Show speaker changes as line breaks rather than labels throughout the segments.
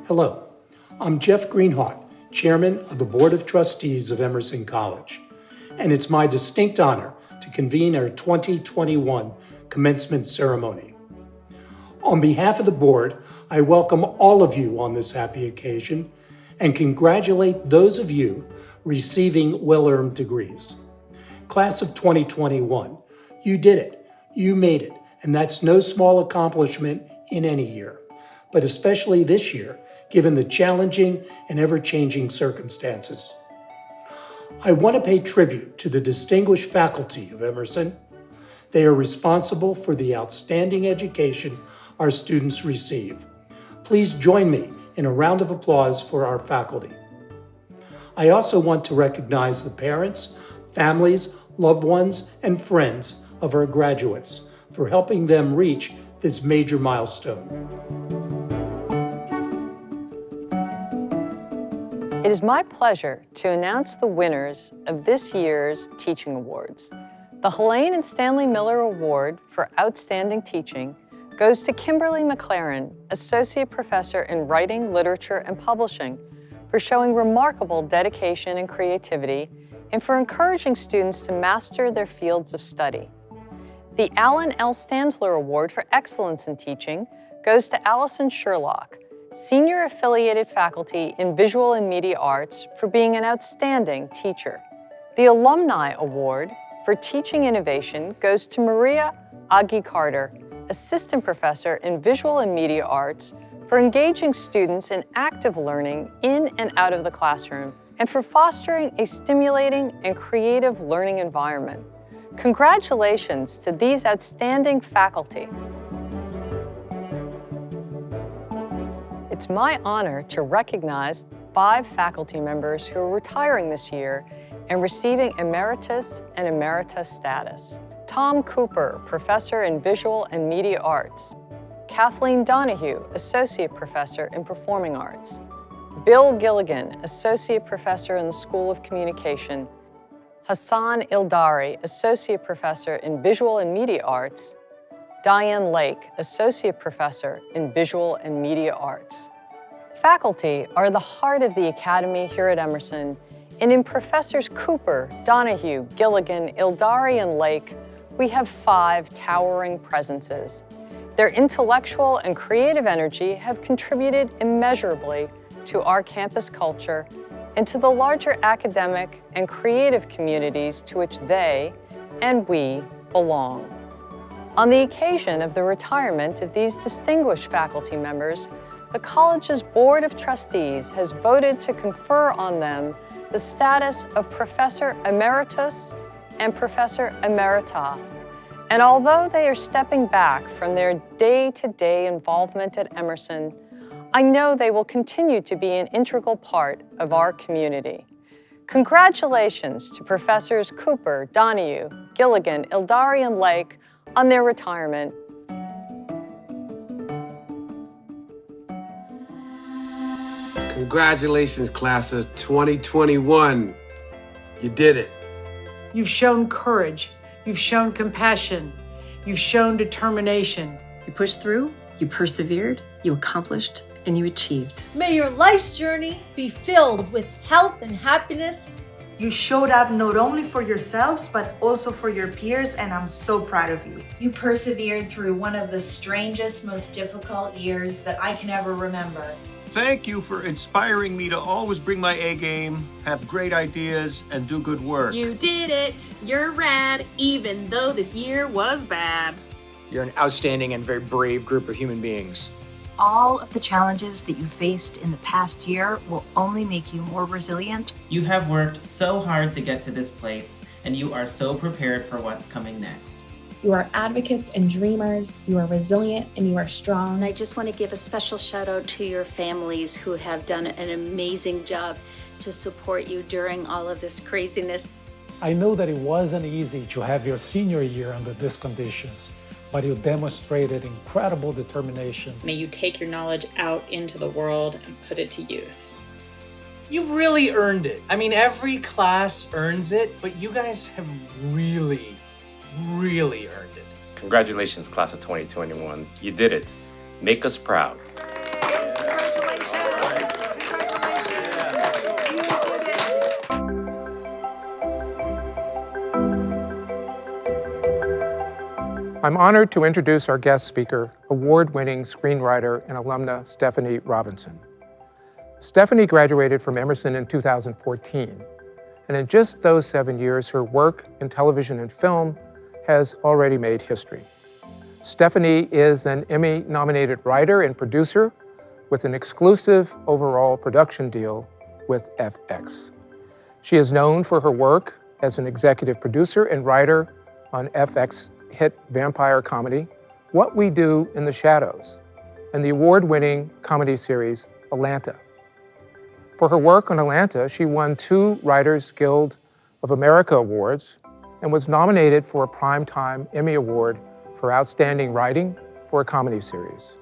Hello, I'm Jeff Greenhawt, Chairman of the Board of Trustees of Emerson College, and it's my distinct honor to convene our 2021 commencement ceremony. On behalf of the board, I welcome all of you on this happy occasion and congratulate those of you receiving well-earned degrees. Class of 2021, you did it, you made it, and that's no small accomplishment in any year, but especially this year, given the challenging and ever-changing circumstances. I want to pay tribute to the distinguished faculty of Emerson. They are responsible for the outstanding education our students receive. Please join me in a round of applause for our faculty. I also want to recognize the parents, families, loved ones, and friends of our graduates for helping them reach this major milestone.
It is my pleasure to announce the winners of this year's Teaching Awards. The Helene and Stanley Miller Award for Outstanding Teaching goes to Kimberly McLaren, Associate Professor in Writing, Literature, and Publishing, for showing remarkable dedication and creativity and for encouraging students to master their fields of study. The Alan L. Stansler Award for Excellence in Teaching goes to Allison Sherlock, Senior Affiliated Faculty in Visual and Media Arts, for being an outstanding teacher. The Alumni Award for Teaching Innovation goes to Maria Aggie Carter, Assistant Professor in Visual and Media Arts, for engaging students in active learning in and out of the classroom and for fostering a stimulating and creative learning environment. Congratulations to these outstanding faculty. It's my honor to recognize 5 faculty members who are retiring this year and receiving Emeritus and Emerita status. Tom Cooper, Professor in Visual and Media Arts. Kathleen Donahue, Associate Professor in Performing Arts. Bill Gilligan, Associate Professor in the School of Communication. Hassan Ildari, Associate Professor in Visual and Media Arts. Diane Lake, Associate Professor in Visual and Media Arts. Faculty are the heart of the Academy here at Emerson, and in Professors Cooper, Donahue, Gilligan, Ildari, and Lake, we have 5 towering presences. Their intellectual and creative energy have contributed immeasurably to our campus culture and to the larger academic and creative communities to which they and we belong. On the occasion of the retirement of these distinguished faculty members, the college's Board of Trustees has voted to confer on them the status of Professor Emeritus and Professor Emerita. And although they are stepping back from their day-to-day involvement at Emerson, I know they will continue to be an integral part of our community. Congratulations to Professors Cooper, Donahue, Gilligan, Ildari, and Lake on their retirement.
Congratulations, class of 2021. You did it.
You've shown courage. You've shown compassion. You've shown determination.
You pushed through, you persevered, you accomplished, and you achieved.
May your life's journey be filled with health and happiness.
You showed up not only for yourselves, but also for your peers, and I'm so proud of you.
You persevered through one of the strangest, most difficult years that I can ever remember.
Thank you for inspiring me to always bring my A game, have great ideas, and do good work.
You did it! You're rad, even though this year was bad.
You're an outstanding and very brave group of human beings.
All of the challenges that you faced in the past year will only make you more resilient.
You have worked so hard to get to this place, and you are so prepared for what's coming next.
You are advocates and dreamers, you are resilient, and you are strong.
And I just want to give a special shout out to your families who have done an amazing job to support you during all of this craziness.
I know that it wasn't easy to have your senior year under these conditions, but you demonstrated incredible determination.
May you take your knowledge out into the world and put it to use.
You've really earned it. I mean, every class earns it, but you guys have really earned it.
Congratulations, class of 2021. You did it. Make us proud.
Congratulations.
I'm honored to introduce our guest speaker, award-winning screenwriter and alumna Stefani Robinson. Stefani graduated from Emerson in 2014, and in just those 7 years, her work in television and film has already made history. Stefani is an Emmy-nominated writer and producer with an exclusive overall production deal with FX. She is known for her work as an executive producer and writer on FX hit vampire comedy, What We Do in the Shadows, and the award-winning comedy series, Atlanta. For her work on Atlanta, she won 2 Writers Guild of America Awards and was nominated for a Primetime Emmy Award for Outstanding Writing for a Comedy Series.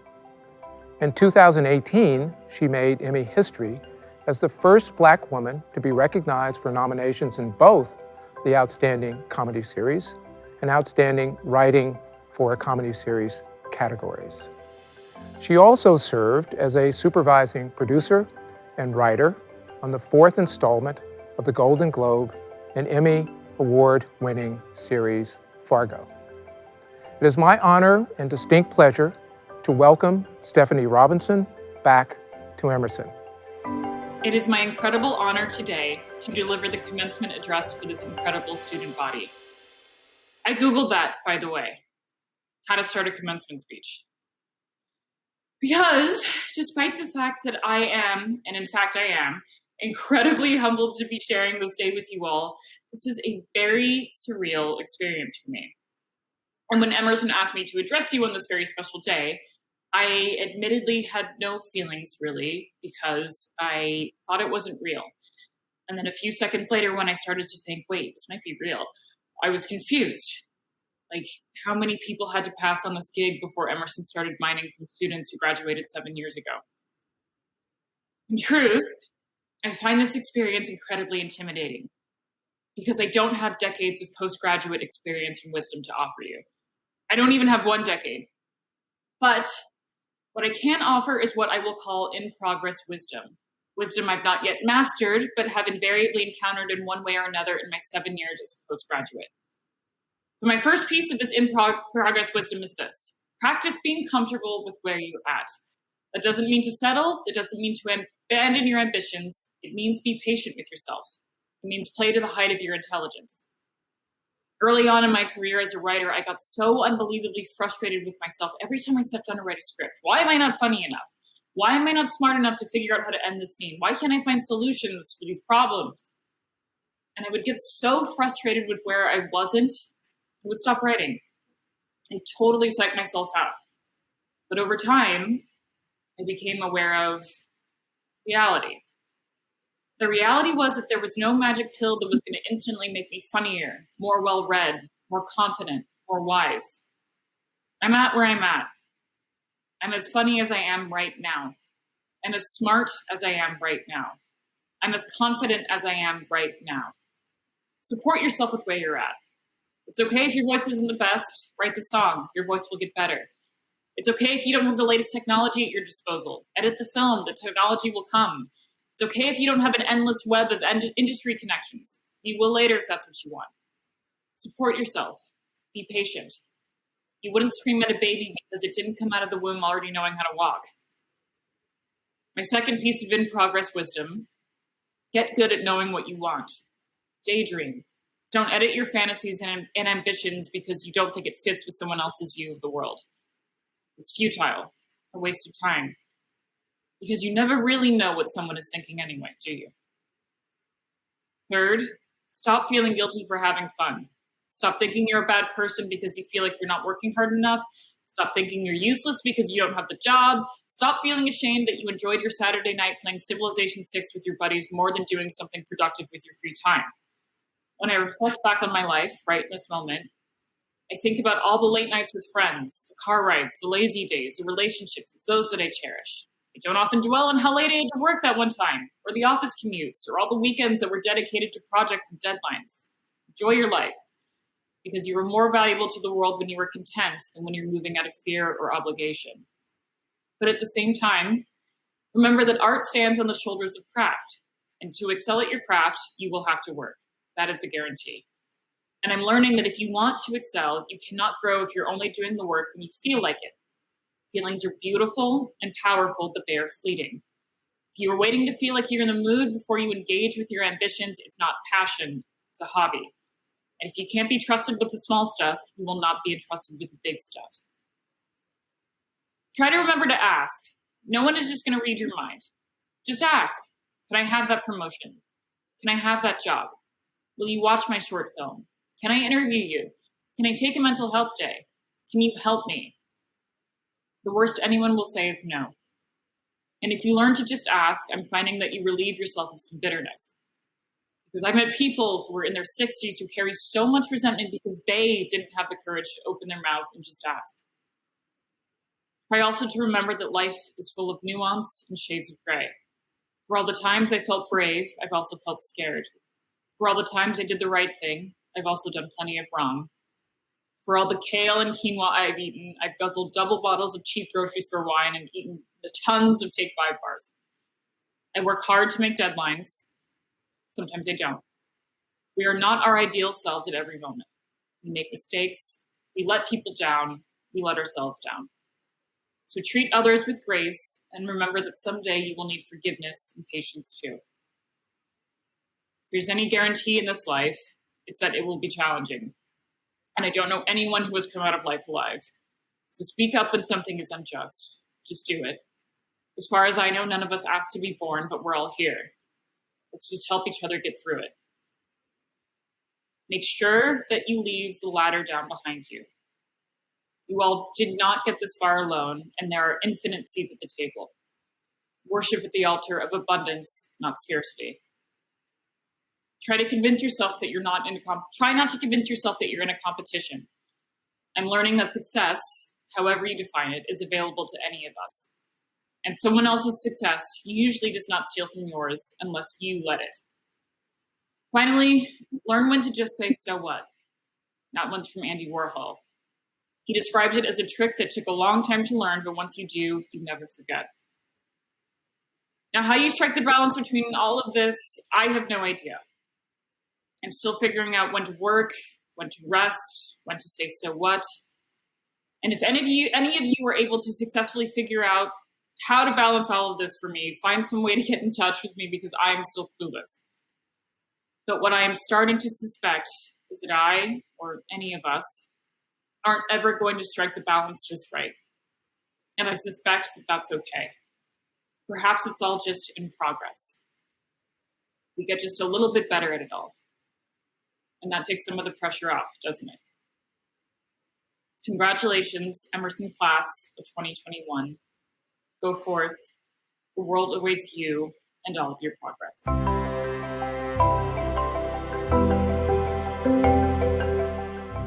In 2018, she made Emmy history as the first Black woman to be recognized for nominations in both the Outstanding Comedy Series and Outstanding Writing for a Comedy Series categories. She also served as a supervising producer and writer on the 4th installment of the Golden Globe and Emmy Award-winning series Fargo. It is my honor and distinct pleasure to welcome Stefani Robinson back to Emerson.
It is my incredible honor today to deliver the commencement address for this incredible student body. I Googled that, by the way, how to start a commencement speech. Because despite the fact that I am, and in fact I am, incredibly humbled to be sharing this day with you all, this is a very surreal experience for me. And when Emerson asked me to address you on this very special day, I admittedly had no feelings really because I thought it wasn't real. And then a few seconds later when I started to think, wait, this might be real, I was confused. Like, how many people had to pass on this gig before Emerson started mining from students who graduated 7 years ago? In truth, I find this experience incredibly intimidating because I don't have decades of postgraduate experience and wisdom to offer you. I don't even have 1 decade. But what I can offer is what I will call in-progress wisdom. Wisdom I've not yet mastered, but have invariably encountered in one way or another in my 7 years as a postgraduate. So my first piece of this in-progress wisdom is this. Practice being comfortable with where you're at. That doesn't mean to settle. It doesn't mean to abandon your ambitions. It means be patient with yourself. It means play to the height of your intelligence. Early on in my career as a writer, I got so unbelievably frustrated with myself every time I sat down to write a script. Why am I not funny enough? Why am I not smart enough to figure out how to end the scene? Why can't I find solutions for these problems? And I would get so frustrated with where I wasn't, I would stop writing. I totally psyched myself out. But over time, I became aware of reality. The reality was that there was no magic pill that was going to instantly make me funnier, more well-read, more confident, more wise. I'm at where I'm at. I'm as funny as I am right now. I'm as smart as I am right now. I'm as confident as I am right now. Support yourself with where you're at. It's okay if your voice isn't the best, write the song, your voice will get better. It's okay if you don't have the latest technology at your disposal. Edit the film, the technology will come. It's okay if you don't have an endless web of industry connections. You will later if that's what you want. Support yourself. Be patient. You wouldn't scream at a baby because it didn't come out of the womb already knowing how to walk. My second piece of in-progress wisdom, get good at knowing what you want. Daydream. Don't edit your fantasies and ambitions because you don't think it fits with someone else's view of the world. It's futile, a waste of time. Because you never really know what someone is thinking anyway, do you? Third, stop feeling guilty for having fun. Stop thinking you're a bad person because you feel like you're not working hard enough. Stop thinking you're useless because you don't have the job. Stop feeling ashamed that you enjoyed your Saturday night playing Civilization 6 with your buddies more than doing something productive with your free time. When I reflect back on my life, right in this moment, I think about all the late nights with friends, the car rides, the lazy days, the relationships, it's those that I cherish. I don't often dwell on how late I had to work that one time, or the office commutes, or all the weekends that were dedicated to projects and deadlines. Enjoy your life, because you were more valuable to the world when you were content than when you're moving out of fear or obligation. But at the same time, remember that art stands on the shoulders of craft, and to excel at your craft, you will have to work. That is a guarantee. And I'm learning that if you want to excel, you cannot grow if you're only doing the work when you feel like it. Feelings are beautiful and powerful, but they are fleeting. If you are waiting to feel like you're in the mood before you engage with your ambitions, it's not passion, it's a hobby. And if you can't be trusted with the small stuff, you will not be entrusted with the big stuff. Try to remember to ask. No one is just going to read your mind. Just ask, can I have that promotion? Can I have that job? Will you watch my short film? Can I interview you? Can I take a mental health day? Can you help me? The worst anyone will say is no. And if you learn to just ask, I'm finding that you relieve yourself of some bitterness. Because I've met people who are in their 60s who carry so much resentment because they didn't have the courage to open their mouths and just ask. Try also to remember that life is full of nuance and shades of gray. For all the times I felt brave, I've also felt scared. For all the times I did the right thing, I've also done plenty of wrong. For all the kale and quinoa I've eaten, I've guzzled double bottles of cheap grocery store wine and eaten tons of Take 5 bars. I work hard to make deadlines. Sometimes I don't. We are not our ideal selves at every moment. We make mistakes. We let people down. We let ourselves down. So treat others with grace and remember that someday you will need forgiveness and patience too. If there's any guarantee in this life, it's that it will be challenging. And I don't know anyone who has come out of life alive. So speak up when something is unjust. Just do it. As far as I know, none of us asked to be born, but we're all here. Let's just help each other get through it. Make sure that you leave the ladder down behind you. You all did not get this far alone, and there are infinite seats at the table. Worship at the altar of abundance, not scarcity. Try not to convince yourself that you're in a competition. I'm learning that success, however you define it, is available to any of us. And someone else's success usually does not steal from yours unless you let it. Finally, learn when to just say, so what? That one's from Andy Warhol. He describes it as a trick that took a long time to learn, but once you do, you never forget. Now, how you strike the balance between all of this, I have no idea. I'm still figuring out when to work, when to rest, when to say so what. And if any of you are able to successfully figure out how to balance all of this for me, find some way to get in touch with me because I am still clueless. But what I am starting to suspect is that I, or any of us, aren't ever going to strike the balance just right. And I suspect that that's okay. Perhaps it's all just in progress. We get just a little bit better at it all. And that takes some of the pressure off, doesn't it? Congratulations, Emerson class of 2021. Go forth. The world awaits you and all of your progress.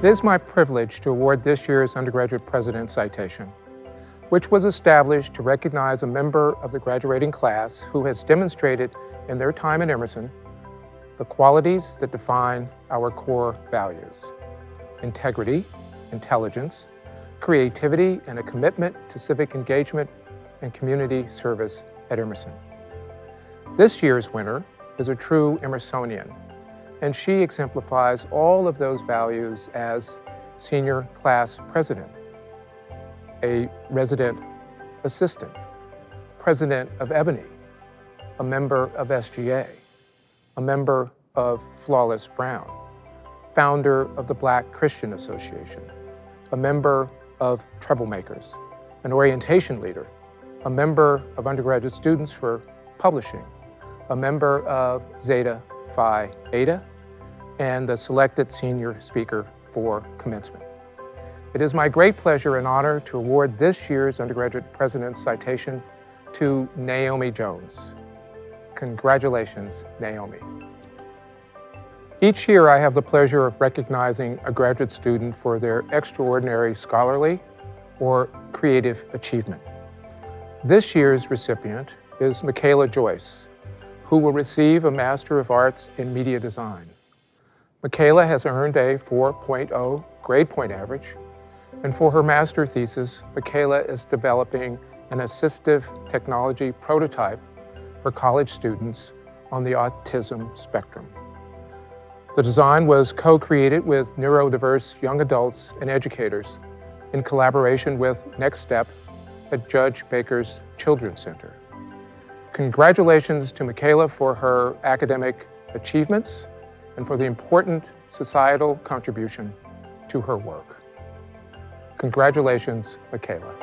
It is my privilege to award this year's Undergraduate President Citation, which was established to recognize a member of the graduating class who has demonstrated in their time at Emerson the qualities that define our core values: integrity, intelligence, creativity, and a commitment to civic engagement and community service at Emerson. This year's winner is a true Emersonian, and she exemplifies all of those values as senior class president, a resident assistant, president of Ebony, a member of SGA, a member of Flawless Brown, founder of the Black Christian Association, a member of Troublemakers, an orientation leader, a member of Undergraduate Students for Publishing, a member of Zeta Phi Eta, and the selected senior speaker for Commencement. It is my great pleasure and honor to award this year's Undergraduate President's Citation to Naomi Jones. Congratulations, Naomi. Each year I have the pleasure of recognizing a graduate student for their extraordinary scholarly or creative achievement. This year's recipient is Michaele Joyce, who will receive a Master of Arts in Media Design. Michaele has earned a 4.0 grade point average, and for her master thesis, Michaele is developing an assistive technology prototype for college students on the autism spectrum. The design was co-created with neurodiverse young adults and educators in collaboration with Next Step at Judge Baker's Children's Center. Congratulations to Michaele for her academic achievements and for the important societal contribution to her work. Congratulations, Michaele.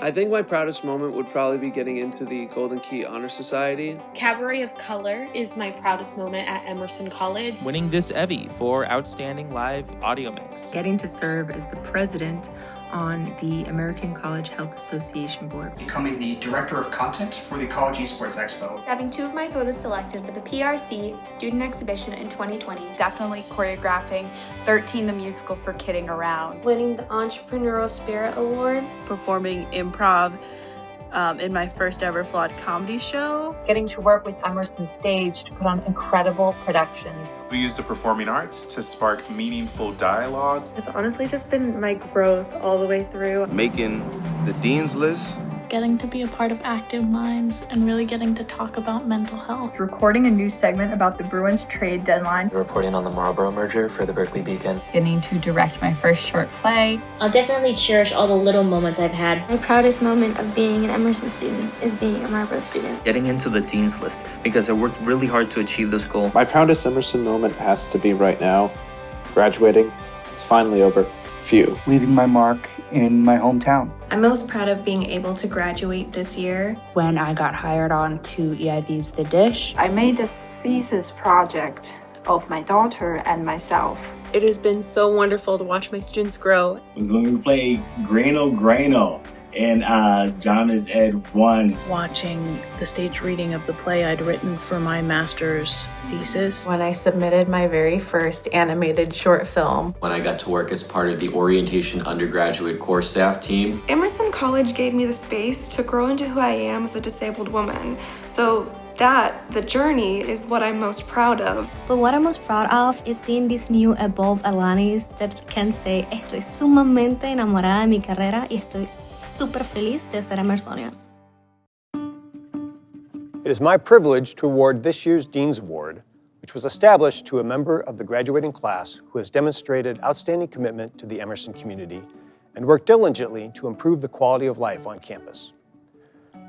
I think my proudest moment would probably be getting into the Golden Key Honor Society.
Cabaret of Color is my proudest moment at Emerson College.
Winning this Evie for Outstanding Live Audio Mix.
Getting to serve as the president on the American College Health Association board.
Becoming the director of content for the College Esports Expo.
Having 2 of my photos selected for the PRC Student Exhibition in 2020.
Definitely choreographing 13 the musical for Kidding Around.
Winning the Entrepreneurial Spirit Award.
Performing improv in my first ever flawed comedy show.
Getting to work with Emerson Stage to put on incredible productions.
We use the performing arts to spark meaningful dialogue.
It's honestly just been my growth all the way through.
Making the Dean's List.
Getting to be a part of Active Minds and really getting to talk about mental health.
Recording a new segment about the Bruins trade deadline.
Reporting on the Marlboro merger for the Berkeley Beacon.
Getting to direct my first short play.
I'll definitely cherish all the little moments I've had.
My proudest moment of being an Emerson student is being a Marlboro student.
Getting into the Dean's List because I worked really hard to achieve this goal.
My proudest Emerson moment has to be right now. Graduating. It's finally over. Phew.
Leaving my mark in my hometown.
I'm most proud of being able to graduate this year.
When I got hired on to EIV's The Dish.
I made the thesis project of my daughter and myself.
It has been so wonderful to watch my students grow.
It was when we played Greenhawt and John is Ed 1.
Watching the stage reading of the play I'd written for my master's thesis.
When I submitted my very first animated short film.
When I got to work as part of the Orientation Undergraduate core staff team.
Emerson College gave me the space to grow into who I am as a disabled woman. So the journey is what I'm most proud of.
But what I'm most proud of is seeing this new evolved Alanis that can say, estoy sumamente enamorada de mi carrera y estoy súper feliz de ser Emersonian.
It is my privilege to award this year's Dean's Award, which was established to a member of the graduating class who has demonstrated outstanding commitment to the Emerson community and worked diligently to improve the quality of life on campus.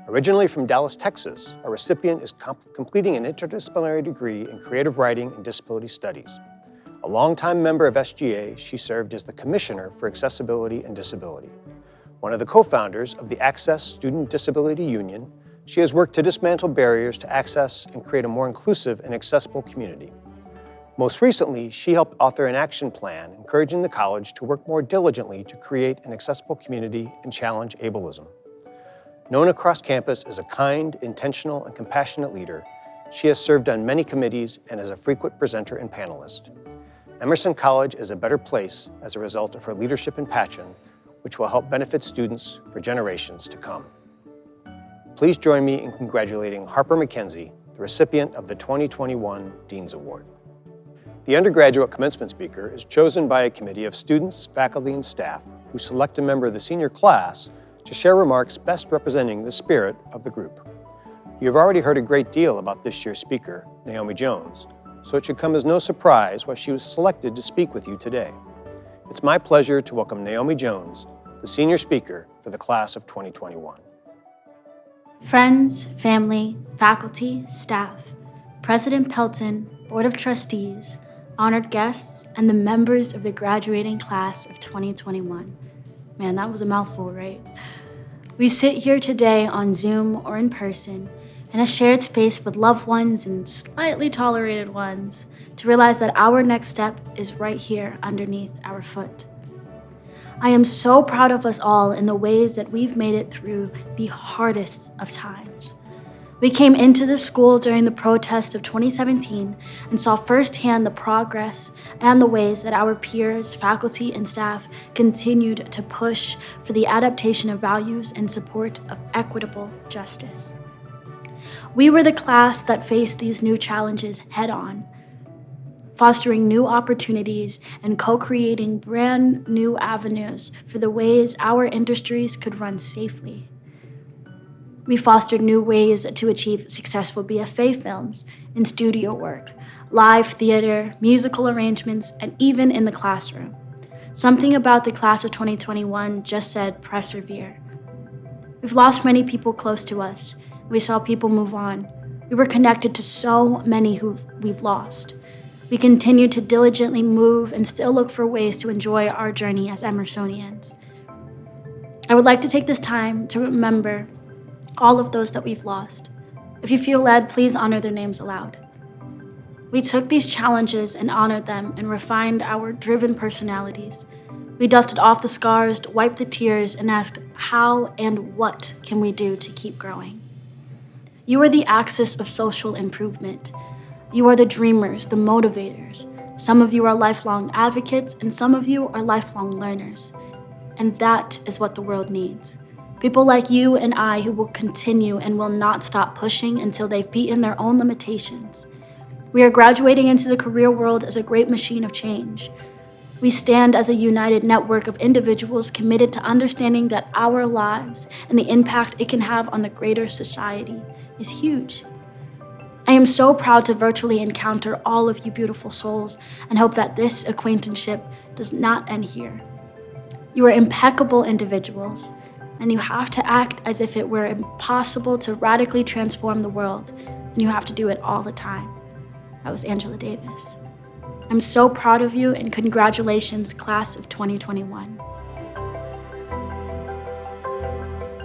Originally from Dallas, Texas, our recipient is completing an interdisciplinary degree in creative writing and disability studies. A longtime member of SGA, she served as the Commissioner for Accessibility and Disability. One of the co-founders of the Access Student Disability Union, she has worked to dismantle barriers to access and create a more inclusive and accessible community. Most recently, she helped author an action plan encouraging the college to work more diligently to create an accessible community and challenge ableism. Known across campus as a kind, intentional, and compassionate leader, she has served on many committees and is a frequent presenter and panelist. Emerson College is a better place as a result of her leadership and passion, which will help benefit students for generations to come. Please join me in congratulating Harper McKenzie, the recipient of the 2021 Dean's Award. The undergraduate commencement speaker is chosen by a committee of students, faculty, and staff who select a member of the senior class to share remarks best representing the spirit of the group. You have already heard a great deal about this year's speaker, Naomi Jones, so it should come as no surprise why she was selected to speak with you today. It's my pleasure to welcome Naomi Jones, the senior speaker for the class of 2021.
Friends, family, faculty, staff, President Pelton, Board of Trustees, honored guests, and the members of the graduating class of 2021. Man, that was a mouthful, right? We sit here today on Zoom or in person in a shared space with loved ones and slightly tolerated ones to realize that our next step is right here underneath our foot. I am so proud of us all in the ways that we've made it through the hardest of times. We came into the school during the protest of 2017 and saw firsthand the progress and the ways that our peers, faculty, and staff continued to push for the adaptation of values in support of equitable justice. We were the class that faced these new challenges head-on, fostering new opportunities and co-creating brand new avenues for the ways our industries could run safely. We fostered new ways to achieve successful BFA films and studio work, live theater, musical arrangements, and even in the classroom. Something about the class of 2021 just said persevere. We've lost many people close to us. We saw people move on. We were connected to so many who we've lost. We continue to diligently move and still look for ways to enjoy our journey as Emersonians. I would like to take this time to remember all of those that we've lost. If you feel led, please honor their names aloud. We took these challenges and honored them and refined our driven personalities. We dusted off the scars, wiped the tears, and asked how and what can we do to keep growing. You are the axis of social improvement. You are the dreamers, the motivators. Some of you are lifelong advocates, and some of you are lifelong learners. And that is what the world needs. People like you and I who will continue and will not stop pushing until they've beaten their own limitations. We are graduating into the career world as a great machine of change. We stand as a united network of individuals committed to understanding that our lives and the impact it can have on the greater society is huge. I am so proud to virtually encounter all of you beautiful souls and hope that this acquaintanceship does not end here. You are impeccable individuals, and you have to act as if it were impossible to radically transform the world, and you have to do it all the time. That was Angela Davis. I'm so proud of you, and congratulations, class of 2021.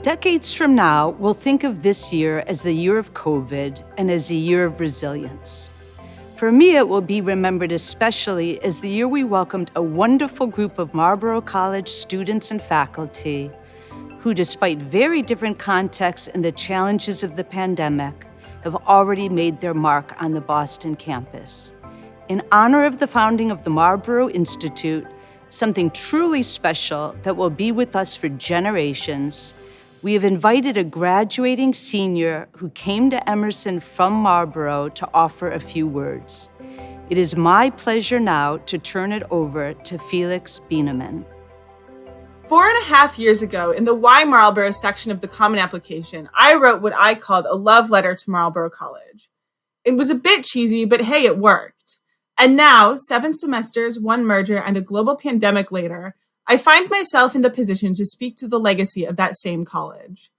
Decades from now, we'll think of this year as the year of COVID and as a year of resilience. For me, it will be remembered especially as the year we welcomed a wonderful group of Marlborough College students and faculty who, despite very different contexts and the challenges of the pandemic, have already made their mark on the Boston campus. In honor of the founding of the Marlborough Institute, something truly special that will be with us for generations, we have invited a graduating senior who came to Emerson from Marlborough to offer a few words. It is my pleasure now to turn it over to Felix Bieneman.
4.5 years ago, in the Why Marlborough section of the Common Application, I wrote what I called a love letter to Marlborough College. It was a bit cheesy, but hey, it worked. And now, 7 semesters, 1 merger, and a global pandemic later, I find myself in the position to speak to the legacy of that same college.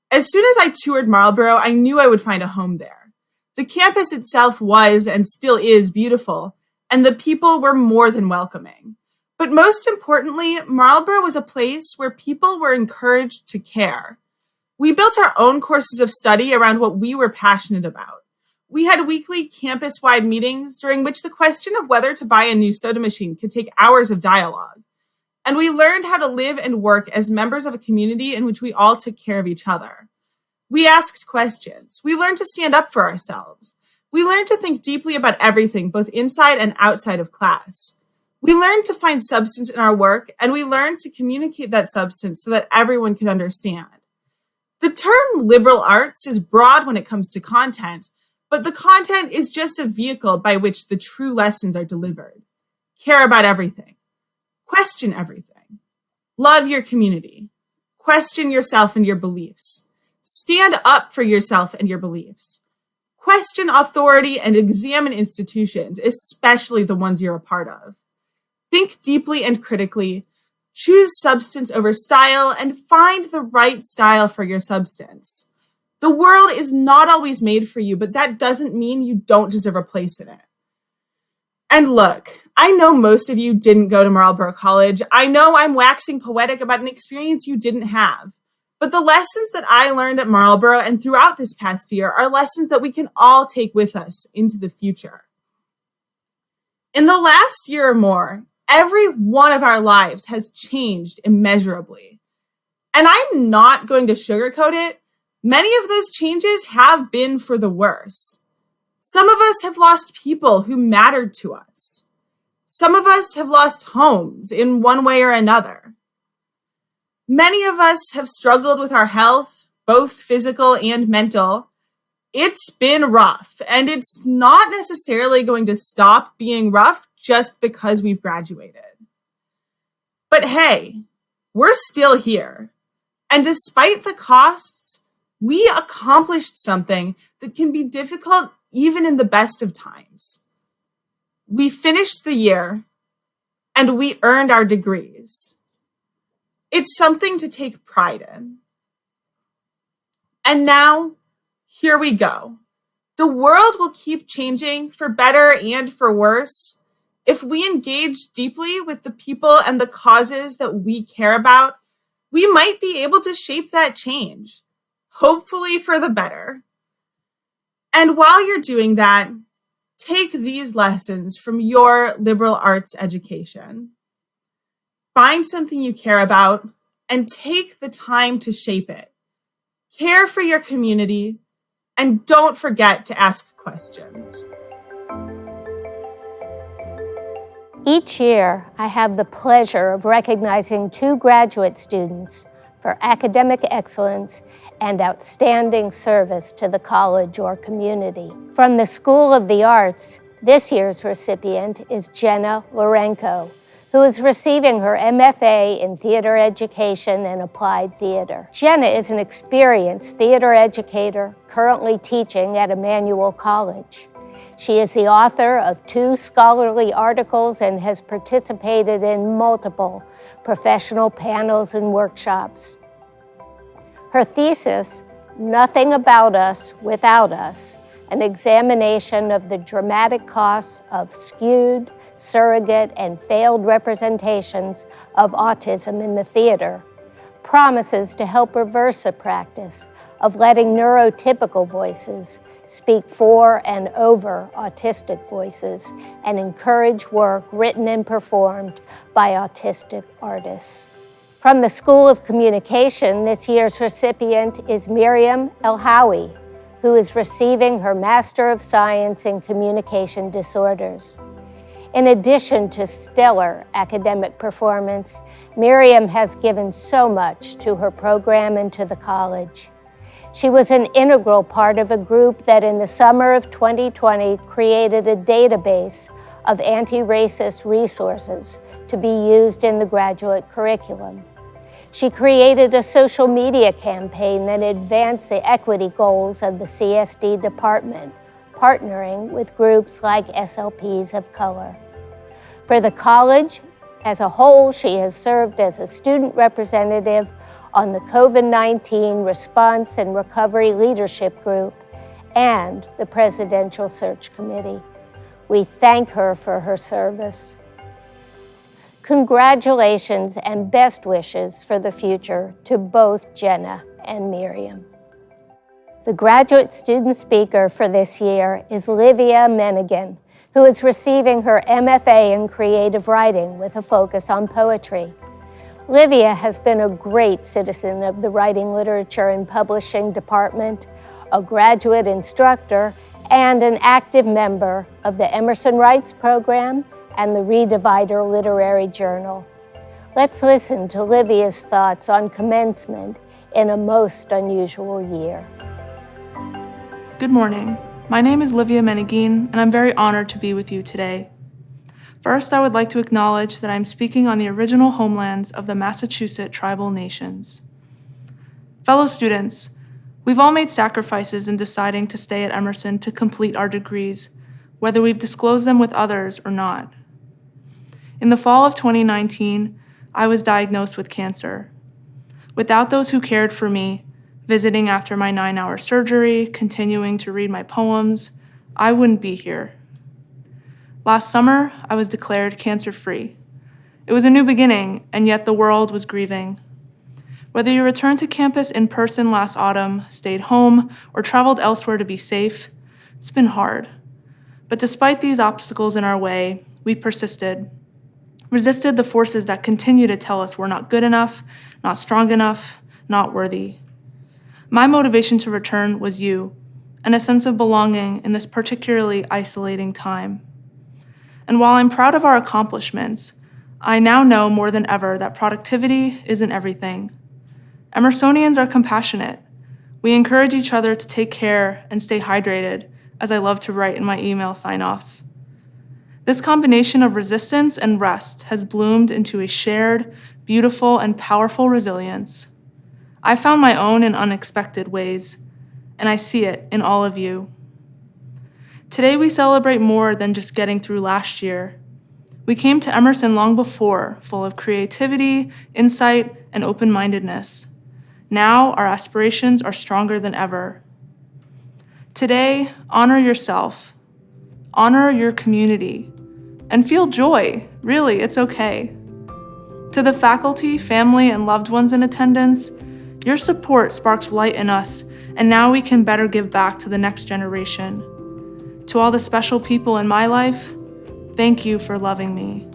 As soon as I toured Marlborough, I knew I would find a home there. The campus itself was and still is beautiful, and the people were more than welcoming. But most importantly, Marlborough was a place where people were encouraged to care. We built our own courses of study around what we were passionate about. We had weekly campus-wide meetings during which the question of whether to buy a new soda machine could take hours of dialogue. And we learned how to live and work as members of a community in which we all took care of each other. We asked questions. We learned to stand up for ourselves. We learned to think deeply about everything, both inside and outside of class. We learned to find substance in our work, and we learned to communicate that substance so that everyone could understand. The term liberal arts is broad when it comes to content, but the content is just a vehicle by which the true lessons are delivered. Care about everything. Question everything. Love your community. Question yourself and your beliefs. Stand up for yourself and your beliefs. Question authority and examine institutions, especially the ones you're a part of. Think deeply and critically. Choose substance over style and find the right style for your substance. The world is not always made for you, but that doesn't mean you don't deserve a place in it. And look, I know most of you didn't go to Marlborough College. I know I'm waxing poetic about an experience you didn't have. But the lessons that I learned at Marlborough and throughout this past year are lessons that we can all take with us into the future. In the last year or more, every one of our lives has changed immeasurably. And I'm not going to sugarcoat it. Many of those changes have been for the worse. Some of us have lost people who mattered to us. Some of us have lost homes in one way or another. Many of us have struggled with our health, both physical and mental. It's been rough, and it's not necessarily going to stop being rough just because we've graduated. But hey, we're still here. And despite the costs, we accomplished something that can be difficult even in the best of times. We finished the year, and we earned our degrees. It's something to take pride in. And now, here we go. The world will keep changing for better and for worse if we engage deeply with the people and the causes that we care about. We might be able to shape that change, hopefully for the better. And while you're doing that, take these lessons from your liberal arts education. Find something you care about and take the time to shape it. Care for your community and don't forget to ask questions.
Each year, I have the pleasure of recognizing 2 graduate students for academic excellence and outstanding service to the college or community. From the School of the Arts, this year's recipient is Jenna Lorenko, who is receiving her MFA in Theater Education and Applied Theater. Jenna is an experienced theater educator currently teaching at Emmanuel College. She is the author of 2 scholarly articles and has participated in multiple professional panels and workshops. Her thesis, Nothing About Us Without Us, an examination of the dramatic costs of skewed, surrogate, and failed representations of autism in the theater, promises to help reverse the practice of letting neurotypical voices speak for and over autistic voices and encourage work written and performed by autistic artists. From the School of Communication, this year's recipient is Miriam Elhawi, who is receiving her Master of Science in Communication Disorders. In addition to stellar academic performance, Miriam has given so much to her program and to the college. She was an integral part of a group that in the summer of 2020 created a database of anti-racist resources to be used in the graduate curriculum. She created a social media campaign that advanced the equity goals of the CSD department, partnering with groups like SLPs of color. For the college as a whole, she has served as a student representative on the COVID-19 Response and Recovery Leadership Group and the Presidential Search Committee. We thank her for her service. Congratulations and best wishes for the future to both Jenna and Miriam. The graduate student speaker for this year is Livia Menigan, who is receiving her MFA in creative writing with a focus on poetry. Livia has been a great citizen of the Writing, Literature, and Publishing Department, a graduate instructor, and an active member of the Emerson Writes Program and the Redivider Literary Journal. Let's listen to Livia's thoughts on commencement in a most unusual year.
Good morning. My name is Livia Menegin, and I'm very honored to be with you today. First, I would like to acknowledge that I'm speaking on the original homelands of the Massachusetts tribal nations. Fellow students, we've all made sacrifices in deciding to stay at Emerson to complete our degrees, whether we've disclosed them with others or not. In the fall of 2019, I was diagnosed with cancer. Without those who cared for me, visiting after my 9-hour surgery, continuing to read my poems, I wouldn't be here. Last summer, I was declared cancer-free. It was a new beginning, and yet the world was grieving. Whether you returned to campus in person last autumn, stayed home, or traveled elsewhere to be safe, it's been hard. But despite these obstacles in our way, we persisted, resisted the forces that continue to tell us we're not good enough, not strong enough, not worthy. My motivation to return was you, and a sense of belonging in this particularly isolating time. And while I'm proud of our accomplishments, I now know more than ever that productivity isn't everything. Emersonians are compassionate. We encourage each other to take care and stay hydrated, as I love to write in my email sign-offs. This combination of resistance and rest has bloomed into a shared, beautiful, and powerful resilience. I found my own in unexpected ways, and I see it in all of you. Today we celebrate more than just getting through last year. We came to Emerson long before, full of creativity, insight, and open-mindedness. Now our aspirations are stronger than ever. Today, honor yourself, honor your community, and feel joy. Really, it's okay. To the faculty, family, and loved ones in attendance, your support sparks light in us, and now we can better give back to the next generation. To all the special people in my life, thank you for loving me.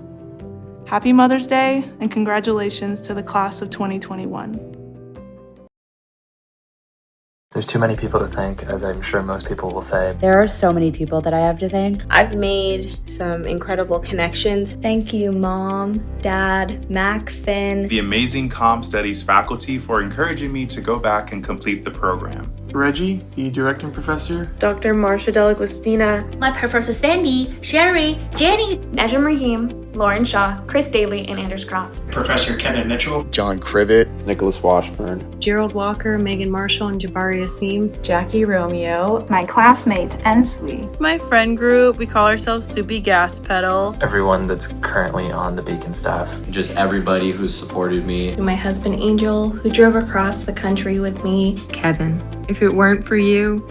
Happy Mother's Day, and congratulations to the class of 2021.
There's too many people to thank, as I'm sure most people will say.
There are so many people that I have to thank.
I've made some incredible connections.
Thank you, Mom, Dad, Mac, Finn.
The amazing Comm Studies faculty for encouraging me to go back and complete the program.
Reggie, the directing professor.
Dr. Marcia Delagostina.
My professor Sandy, Sherry, Jenny.
Najim Rahim, Lauren Shaw, Chris Daly, and Anders Croft.
Professor Kevin Mitchell.
John Crivet. Nicholas Washburn.
Gerald Walker, Megan Marshall, and Jabari Asim.
Jackie Romeo. My classmate, Ansley.
My friend group, we call ourselves Soupy Gas Pedal.
Everyone that's currently on the Beacon staff.
Just everybody who's supported me.
My husband Angel, who drove across the country with me.
Kevin. If it weren't for you,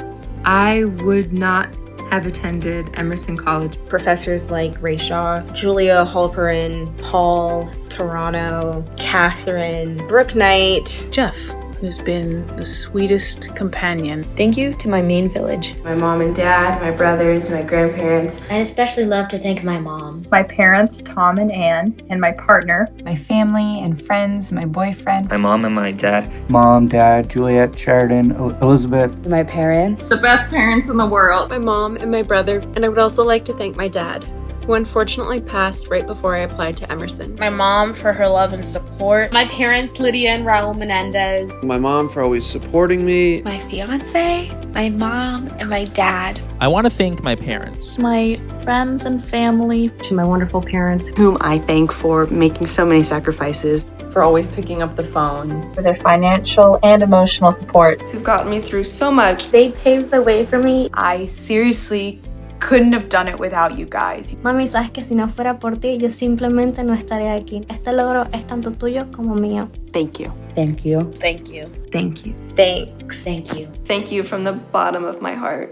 I would not have attended Emerson College.
Professors like Ray Shaw, Julia Halperin, Paul, Toronto, Catherine, Brooke Knight,
Jeff, who's been the sweetest companion.
Thank you to my main village.
My mom and dad, my brothers, my grandparents.
I'd especially love to thank my mom.
My parents, Tom and Ann, and my partner.
My family and friends, my boyfriend.
My mom and my dad.
Mom, Dad, Juliet, Sheridan, Elizabeth.
My parents.
The best parents in the world.
My mom and my brother. And I would also like to thank my dad, who unfortunately passed right before I applied to Emerson.
My mom for her love and support.
My parents, Lydia and Raul Menendez.
My mom for always supporting me.
My fiance, my mom, and my dad.
I want to thank my parents.
My friends and family.
To my wonderful parents,
whom I thank for making so many sacrifices.
For always picking up the phone.
For their financial and emotional support.
Who've gotten me through so much.
They paved the way for me.
I seriously couldn't have done it without you guys.
Mami, sabes que si no fuera por ti, yo simplemente no estaría aquí. Este logro es tanto tuyo como mío.
Thank you.
Thank you.
Thank you.
Thank you.
Thanks.
Thank you.
Thank you from the bottom of my heart.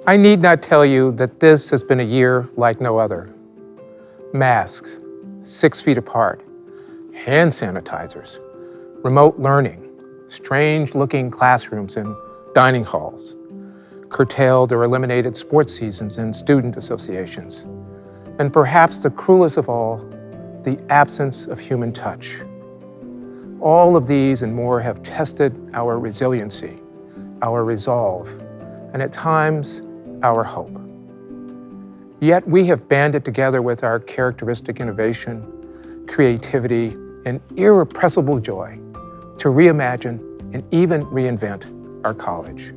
I need not tell you that this has been a year like no other. Masks, 6 feet apart, hand sanitizers, remote learning, strange-looking classrooms and dining halls, curtailed or eliminated sports seasons and student associations, and perhaps the cruelest of all, the absence of human touch. All of these and more have tested our resiliency, our resolve, and at times, our hope. Yet we have banded together with our characteristic innovation, creativity, and irrepressible joy to reimagine and even reinvent our college.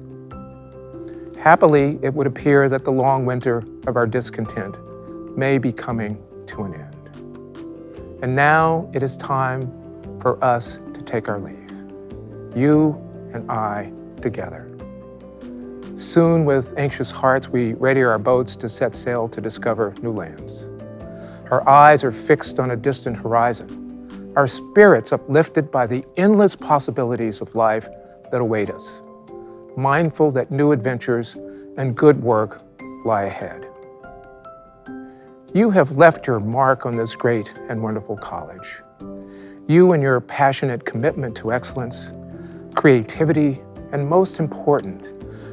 Happily, it would appear that the long winter of our discontent may be coming to an end. And now it is time for us to take our leave, you and I together. Soon, with anxious hearts, we ready our boats to set sail to discover new lands. Our eyes are fixed on a distant horizon, our spirits uplifted by the endless possibilities of life that await us, mindful that new adventures and good work lie ahead. You have left your mark on this great and wonderful college. You and your passionate commitment to excellence, creativity, and most important,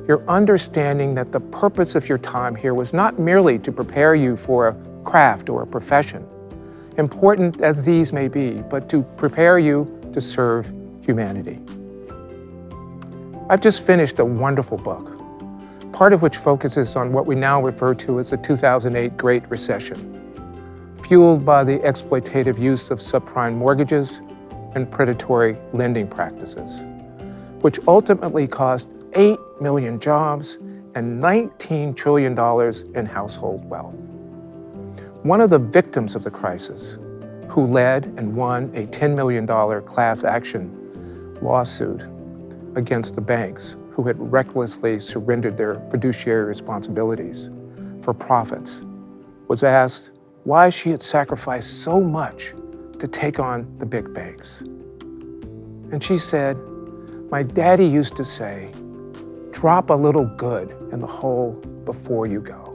your understanding that the purpose of your time here was not merely to prepare you for a craft or a profession, important as these may be, but to prepare you to serve humanity. I've just finished a wonderful book, part of which focuses on what we now refer to as the 2008 Great Recession, fueled by the exploitative use of subprime mortgages and predatory lending practices, which ultimately cost 8 million jobs and $19 trillion in household wealth. One of the victims of the crisis, who led and won a $10 million class action lawsuit against the banks, who had recklessly surrendered their fiduciary responsibilities for profits, was asked why she had sacrificed so much to take on the big banks. And she said, "My daddy used to say, drop a little good in the hole before you go.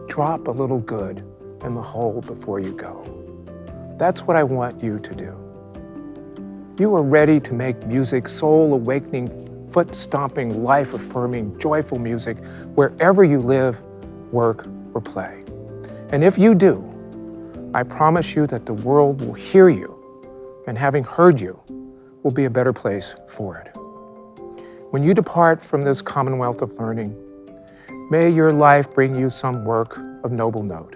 Drop a little good in the hole before you go." That's what I want you to do. You are ready to make music soul-awakening, foot-stomping, life-affirming, joyful music wherever you live, work, or play. And if you do, I promise you that the world will hear you, and having heard you, will be a better place for it. When you depart from this commonwealth of learning, may your life bring you some work of noble note.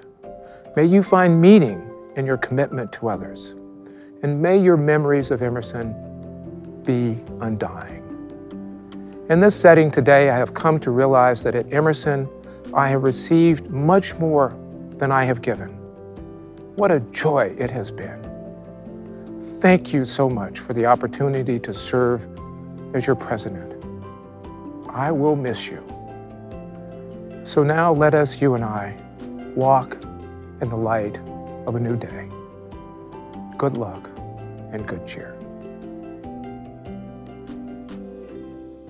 May you find meaning in your commitment to others. And may your memories of Emerson be undying. In this setting today, I have come to realize that at Emerson, I have received much more than I have given. What a joy it has been. Thank you so much for the opportunity to serve as your president. I will miss you. So now let us, you and I, walk in the light of a new day. Good luck and good cheer.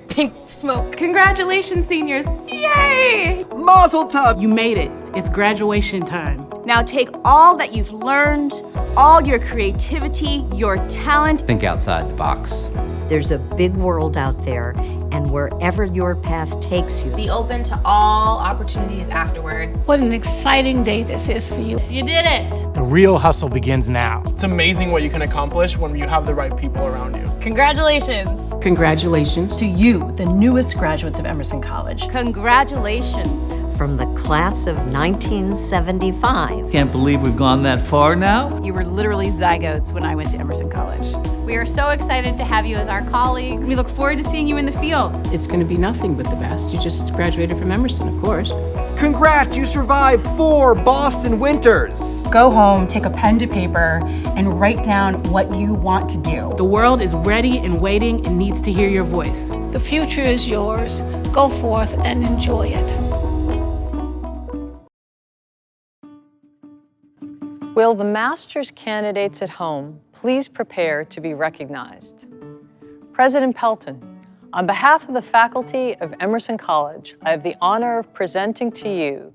Pink smoke. Congratulations, seniors. Yay!
Mazel tov!
You made it. It's graduation time.
Now take all that you've learned, all your creativity, your talent.
Think outside the box.
There's a big world out there, and wherever your path takes you,
be open to all opportunities afterward.
What an exciting day this is for you.
You did it.
The real hustle begins now.
It's amazing what you can accomplish when you have the right people around you.
Congratulations.
Congratulations
to you, the newest graduates of Emerson College.
Congratulations. From the class of 1975.
Can't believe we've gone that far now.
You were literally zygotes when I went to Emerson College.
We are so excited to have you as our colleagues.
We look forward to seeing you in the field.
It's going to be nothing but the best. You just graduated from Emerson, of course.
Congrats, you survived 4 Boston winters.
Go home, take a pen to paper, and write down what you want to do.
The world is ready and waiting and needs to hear your voice.
The future is yours. Go forth and enjoy it.
Will the master's candidates at home please prepare to be recognized? President Pelton, on behalf of the faculty of Emerson College, I have the honor of presenting to you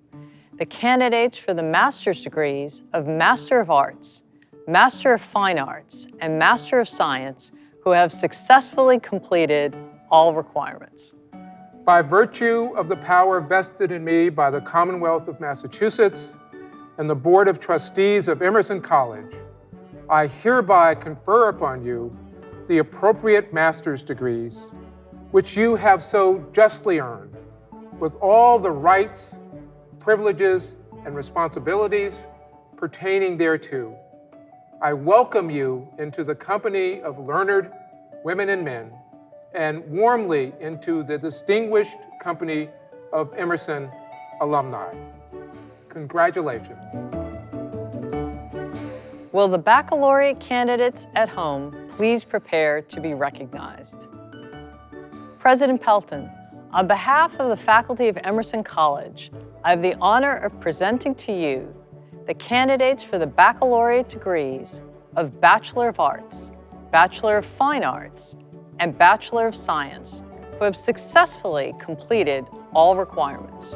the candidates for the master's degrees of Master of Arts, Master of Fine Arts, and Master of Science who have successfully completed all requirements.
By virtue of the power vested in me by the Commonwealth of Massachusetts and the Board of Trustees of Emerson College, I hereby confer upon you the appropriate master's degrees which you have so justly earned, with all the rights, privileges, and responsibilities pertaining thereto. I welcome you into the company of learned women and men, and warmly into the distinguished company of Emerson alumni. Congratulations.
Will the baccalaureate candidates at home please prepare to be recognized? President Pelton, on behalf of the faculty of Emerson College, I have the honor of presenting to you the candidates for the baccalaureate degrees of Bachelor of Arts, Bachelor of Fine Arts, and Bachelor of Science who have successfully completed all requirements.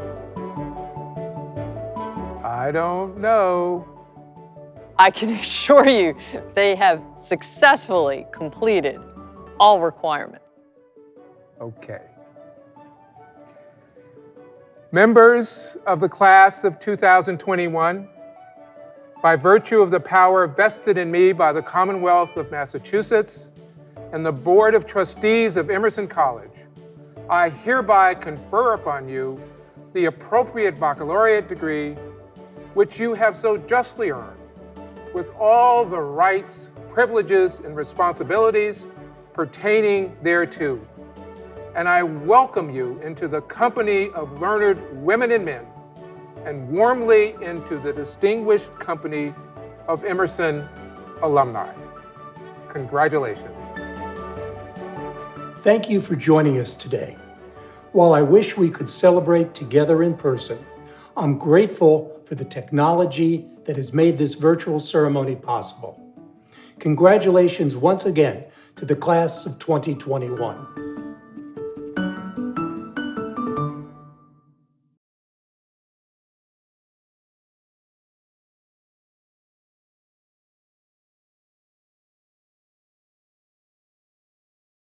I don't know.
I can assure you they have successfully completed all requirements.
Okay. Members of the class of 2021, by virtue of the power vested in me by the Commonwealth of Massachusetts and the Board of Trustees of Emerson College, I hereby confer upon you the appropriate baccalaureate degree which you have so justly earned, with all the rights, privileges, and responsibilities pertaining thereto. And I welcome you into the company of learned women and men, and warmly into the distinguished company of Emerson alumni. Congratulations.
Thank you for joining us today. While I wish we could celebrate together in person, I'm grateful for the technology that has made this virtual ceremony possible. Congratulations once again to the class of 2021.